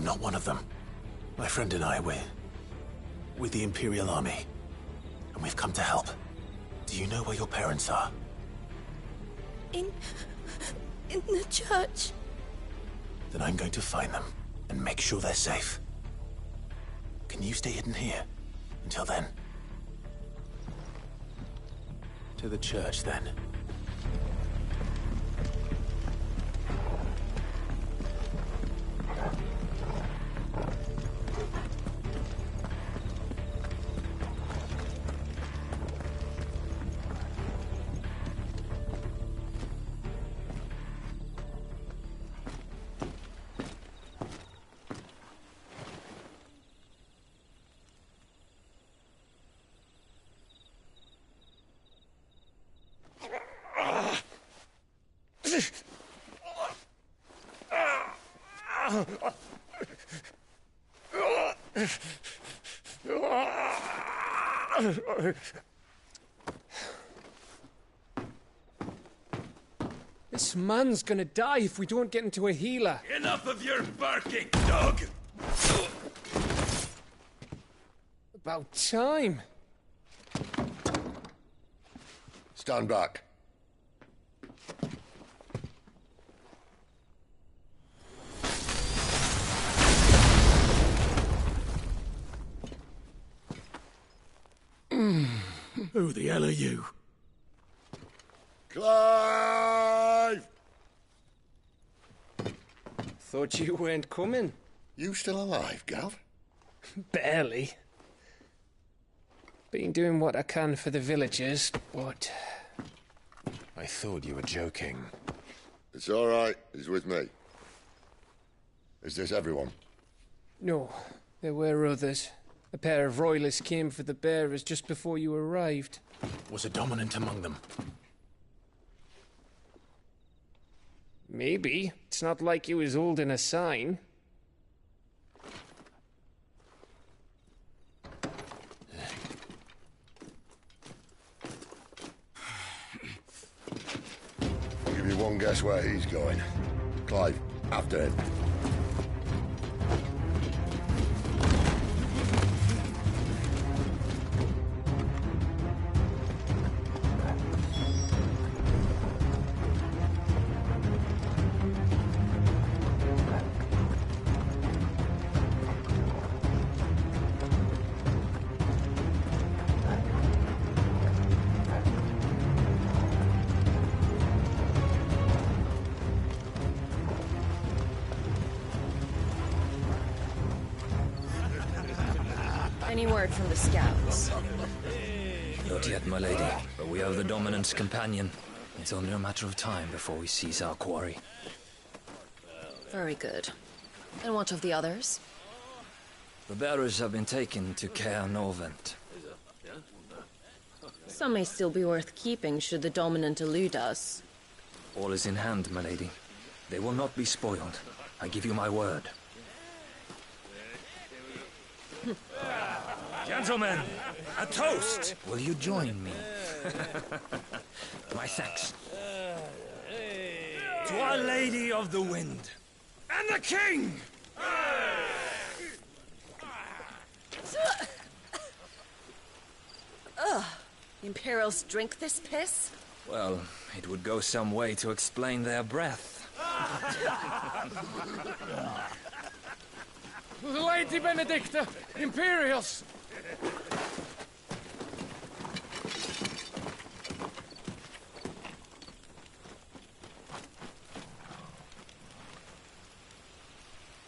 I'm not one of them. My friend and I, we're with the Imperial Army. And we've come to help. Do you know where your parents are? In the church. Then I'm going to find them and make sure they're safe. Can you stay hidden here until then? To the church, then. This man's gonna die if we don't get into a healer. Enough of your barking, dog! About time. Stand back. Who the hell are you? Clive! Thought you weren't coming. You still alive, Gav? Barely. Been doing what I can for the villagers, but... I thought you were joking. It's all right. He's with me. Is this everyone? No, there were others. A pair of royalists came for the bearers just before you arrived. Was a dominant among them? Maybe. It's not like he was holding a sign. I'll give you one guess where he's going. Clive, after him. Any word from the scouts? Not yet, my lady, but we have the Dominant's companion. It's only a matter of time before we seize our quarry. Very good. And what of the others? The bearers have been taken to Caer Norvent. Some may still be worth keeping should the Dominant elude us. All is in hand, my lady. They will not be spoiled. I give you my word. Gentlemen, a toast! Will you join me? My thanks. To Our Lady of the Wind. And the King! Ugh. Imperials drink this piss? Well, it would go some way to explain their breath. Lady Benedicta! Imperials!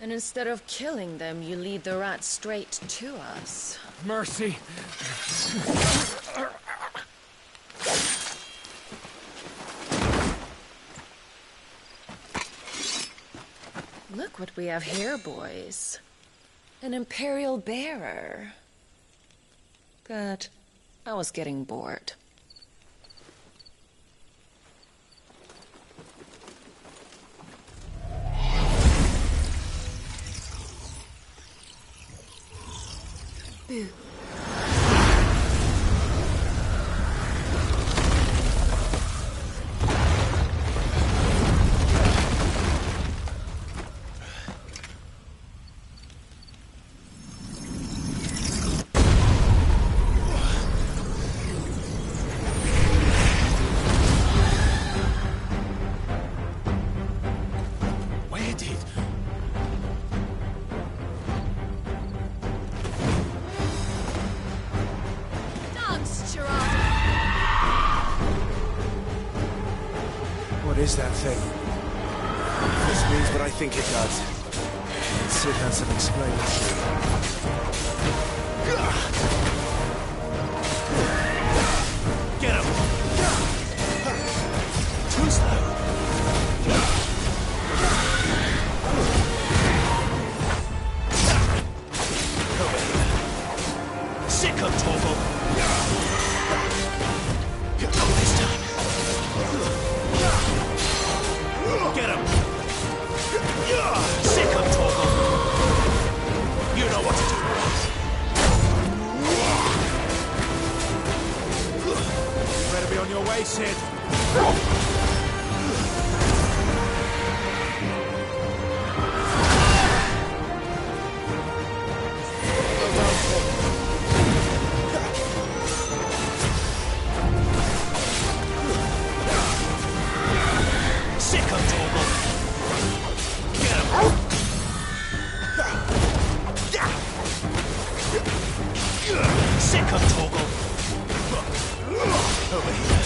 And instead of killing them, you lead the rats straight to us. Mercy! Look what we have here, boys. An Imperial bearer. Good. I was getting bored. Boo. is that thing? This means what I think it does. Sid had some explaining to do. Get him! Too slow. Over here. Sick of Torgal. Not this time. Get him! Sick of Torgal! You know what to do. You better be on your way, Sid. Sick of Torgal! Get him! Sick of Torgal! Over here.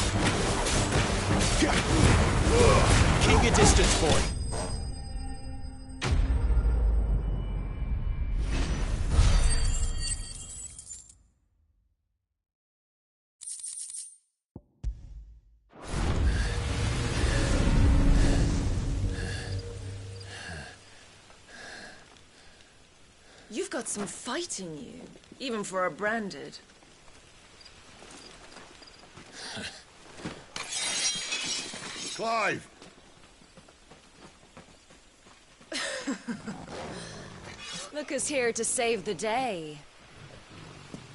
Keep your distance, boy. You've got some fight in you, even for a branded. Clive! Look who's here to save the day.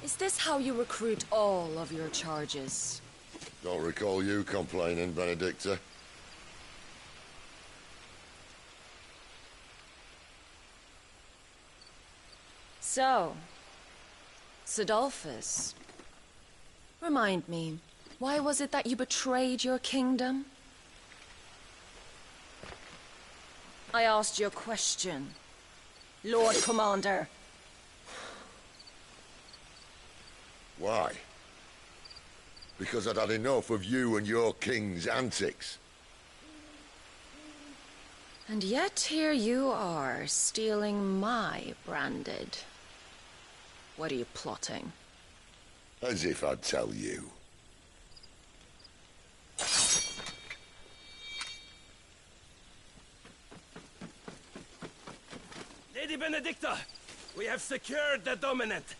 Is this how you recruit all of your charges? Don't recall you complaining, Benedicta. So, Sidolphus, remind me, why was it that you betrayed your kingdom? I asked you a question, Lord Commander. Why? Because I'd had enough of you and your king's antics. And yet here you are, stealing my branded. What are you plotting? As if I'd tell you. Lady Benedicta, we have secured the dominant.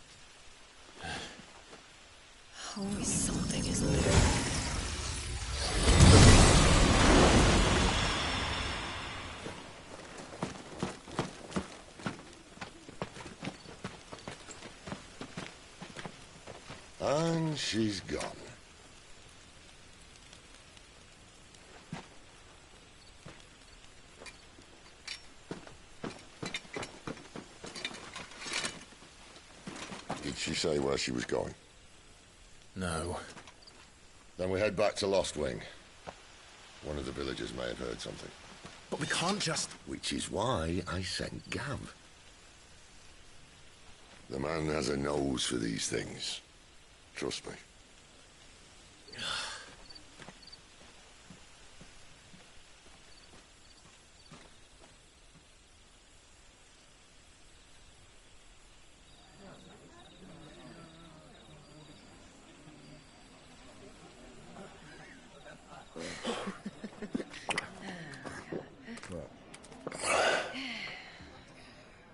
Always something, isn't there? And she's gone. Did she say where she was going? No. Then we head back to Lost Wing. One of the villagers may have heard something. But we can't just... Which is why I sent Gav. The man has a nose for these things. Trust me.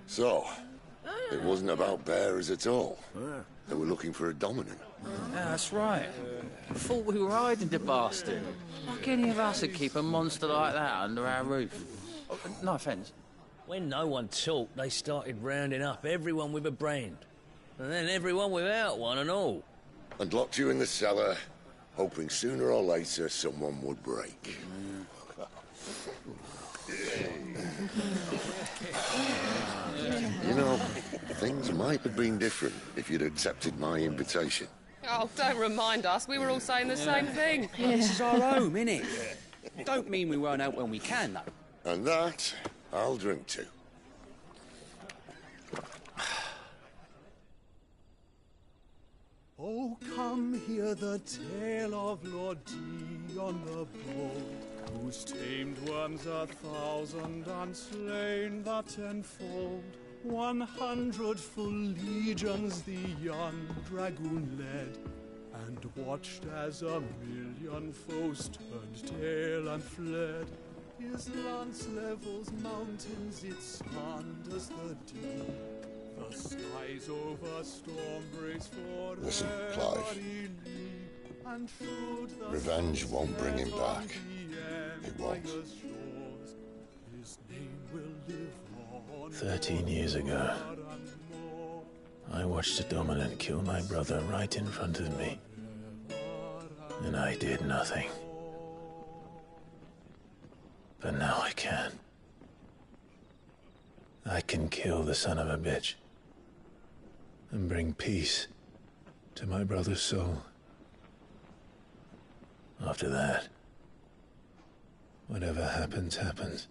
So, it wasn't about bearers at all. They were looking for a dominant. Yeah, that's right. Thought we were hiding the bastard. Like any of us would keep a monster like that under our roof. Oh, no offence. When no one talked, they started rounding up everyone with a brand. And then everyone without one and all. And locked you in the cellar, hoping sooner or later someone would break. You know, things might have been different if you'd accepted my invitation. Oh, don't remind us. We were all saying the same thing. This is our home, innit? Don't mean we won't help when we can, though. And that, I'll drink to. Oh, come hear the tale of Lord Dion the Bold. whose tamed worms 1,000 unslain the tenfold. 100 full legions the young dragoon led, and watched as 1,000,000 foes turned tail and fled. His lance levels mountains, it slanders the deep. The skies over storm breaks for Listen, Clive. Revenge won't bring him back. It won't. 13 years ago, I watched a dominant kill my brother right in front of me. And I did nothing. But now I can. I can kill the son of a bitch and bring peace to my brother's soul. After that, whatever happens, happens.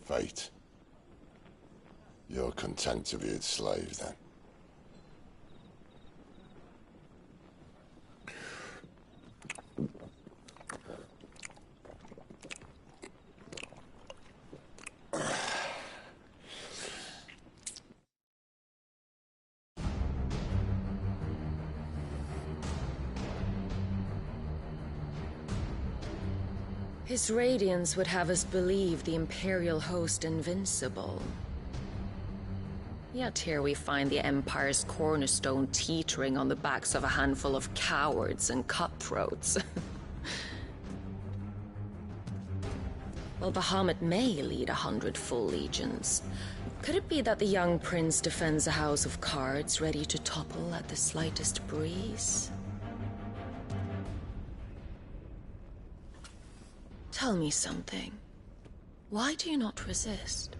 Fate. You're content to be its slave, then? His radiance would have us believe the Imperial host invincible. Yet here we find the Empire's cornerstone teetering on the backs of a handful of cowards and cutthroats. Well, Bahamut may lead 100 full legions. Could it be that the young prince defends a house of cards ready to topple at the slightest breeze? Tell me something. Why do you not resist?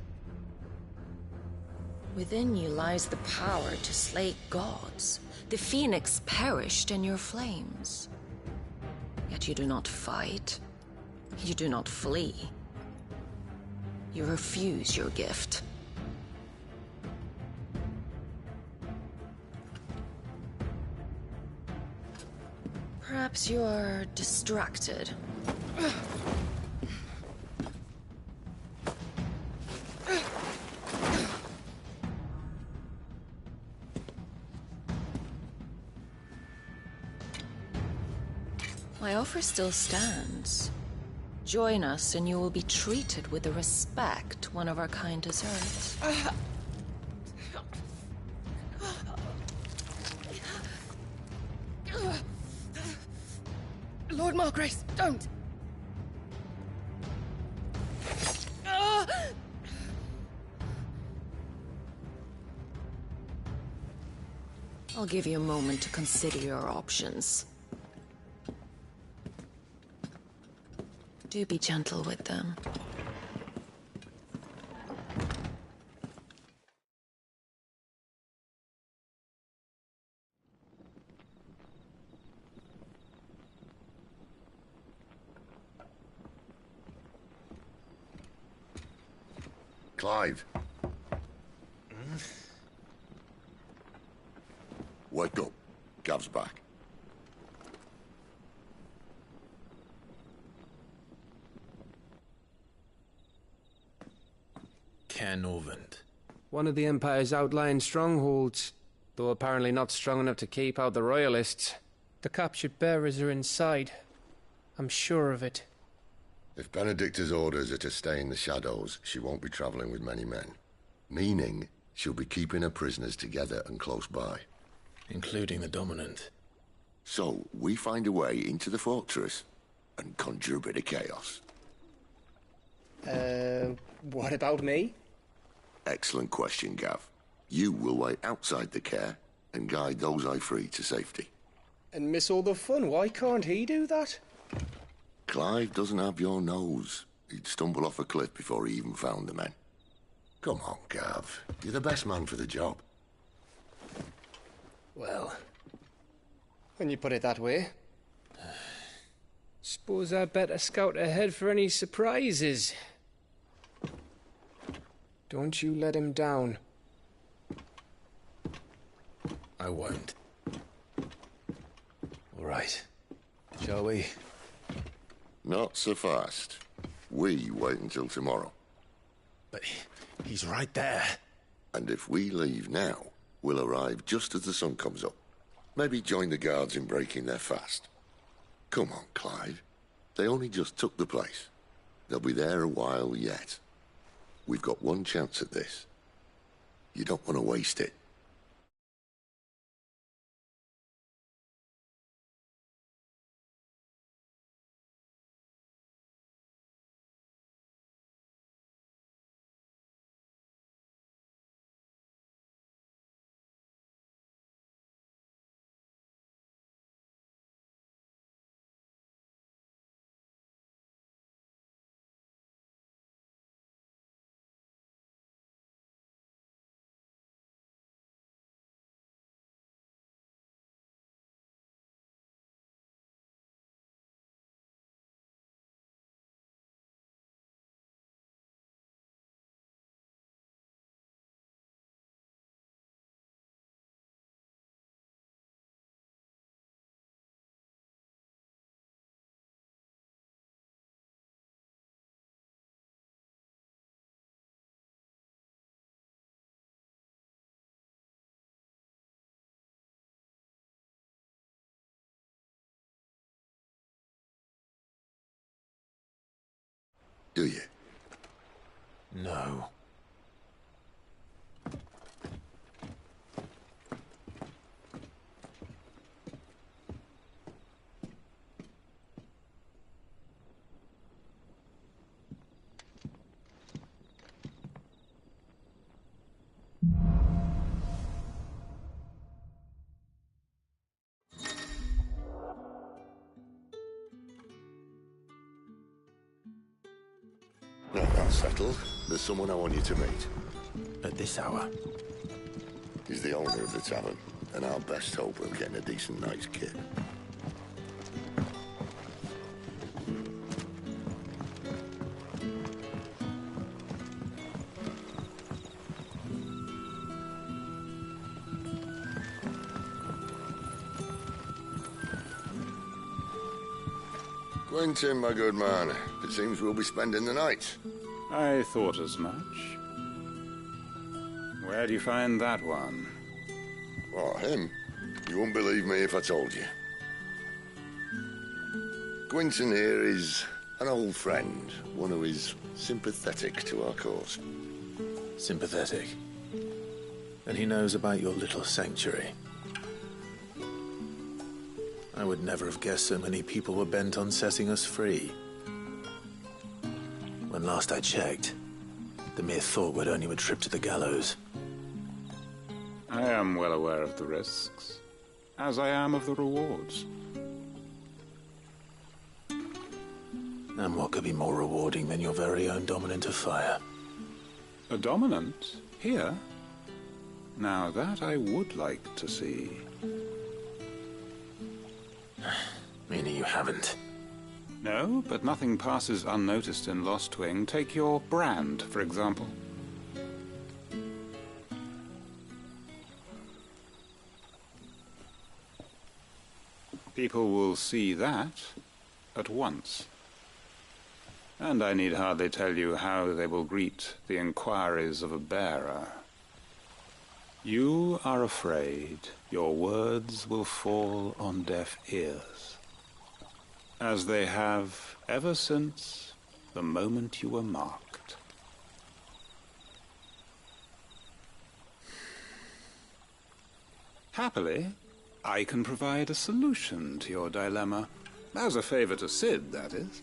Within you lies the power to slay gods. The phoenix perished in your flames. Yet you do not fight. You do not flee. You refuse your gift. Perhaps you are distracted. My offer still stands. Join us and you will be treated with the respect one of our kind deserves. Lord Margrace, don't! I'll give you a moment to consider your options. Do be gentle with them. Clive. Wake up. Gav's back. Caernarvon. One of the Empire's outlying strongholds, though apparently not strong enough to keep out the Royalists. The captured bearers are inside. I'm sure of it. If Benedicta's orders are to stay in the shadows, she won't be traveling with many men. Meaning, she'll be keeping her prisoners together and close by. Including the Dominant. So, we find a way into the fortress and conjure a bit of chaos. What about me? Excellent question, Gav. You will wait outside the care and guide those I free to safety. And miss all the fun. Why can't he do that? Clive doesn't have your nose. He'd stumble off a cliff before he even found the men. Come on, Gav. You're the best man for the job. Well, when you put it that way. Suppose I'd better scout ahead for any surprises. Don't you let him down. I won't. All right. Shall we? Not so fast. We wait until tomorrow. But he's right there. And if we leave now, we'll arrive just as the sun comes up. Maybe join the guards in breaking their fast. Come on, Clive. They only just took the place. They'll be there a while yet. We've got one chance at this. You don't want to waste it. Do you? No. Now that's settled. There's someone I want you to meet. At this hour? He's the owner of the tavern, and our best hope of getting a decent night's kit. Quentin, my good man. It seems we'll be spending the night. I thought as much. Where do you find that one? Oh, him? You wouldn't believe me if I told you. Quentin here is an old friend, one who is sympathetic to our cause. Sympathetic. And he knows about your little sanctuary. I would never have guessed so many people were bent on setting us free. When last I checked, the mere thought would earn you a trip to the gallows. I am well aware of the risks, as I am of the rewards. And what could be more rewarding than your very own dominant of fire? A dominant? Here? Now that I would like to see. Meaning you haven't? No, but nothing passes unnoticed in Lostwing. Take your brand, for example. People will see that at once. And I need hardly tell you how they will greet the inquiries of a bearer. You are afraid your words will fall on deaf ears, as they have ever since the moment you were marked. Happily, I can provide a solution to your dilemma. As a favor to Cid, that is.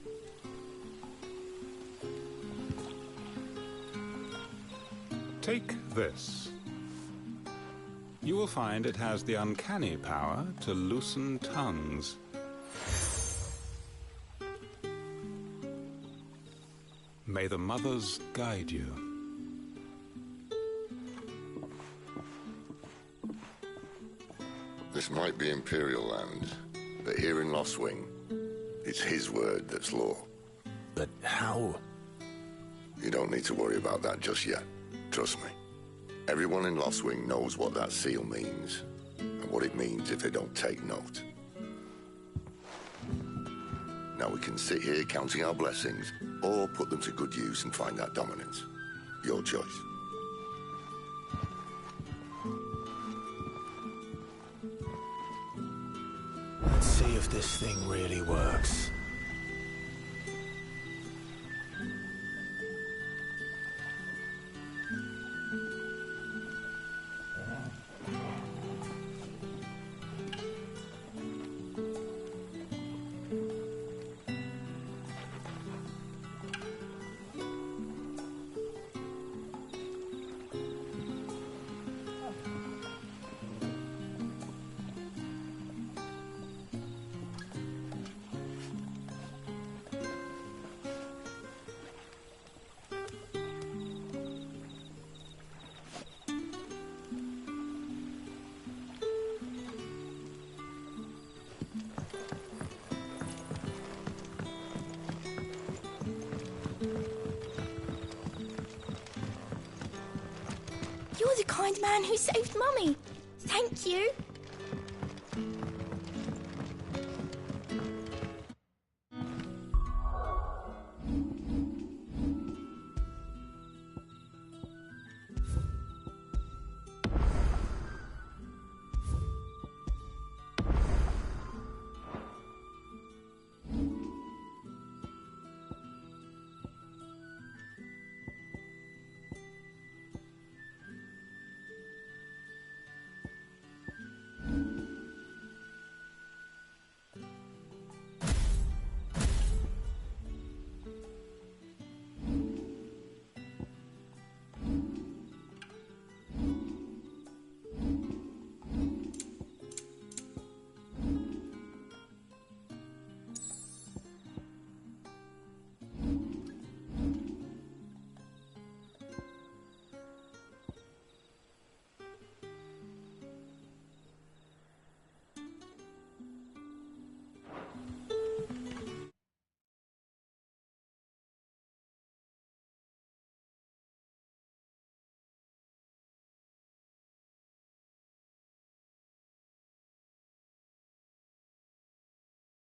Take this. You will find it has the uncanny power to loosen tongues. May the mothers guide you. This might be Imperial land, but here in Lostwing, it's his word that's law. But how? You don't need to worry about that just yet. Trust me. Everyone in Lostwing knows what that seal means, and what it means if they don't take note. Now we can sit here counting our blessings, or put them to good use and find that dominance. Your choice. Let's see if this thing really works. You're the kind man who saved Mummy. Thank you.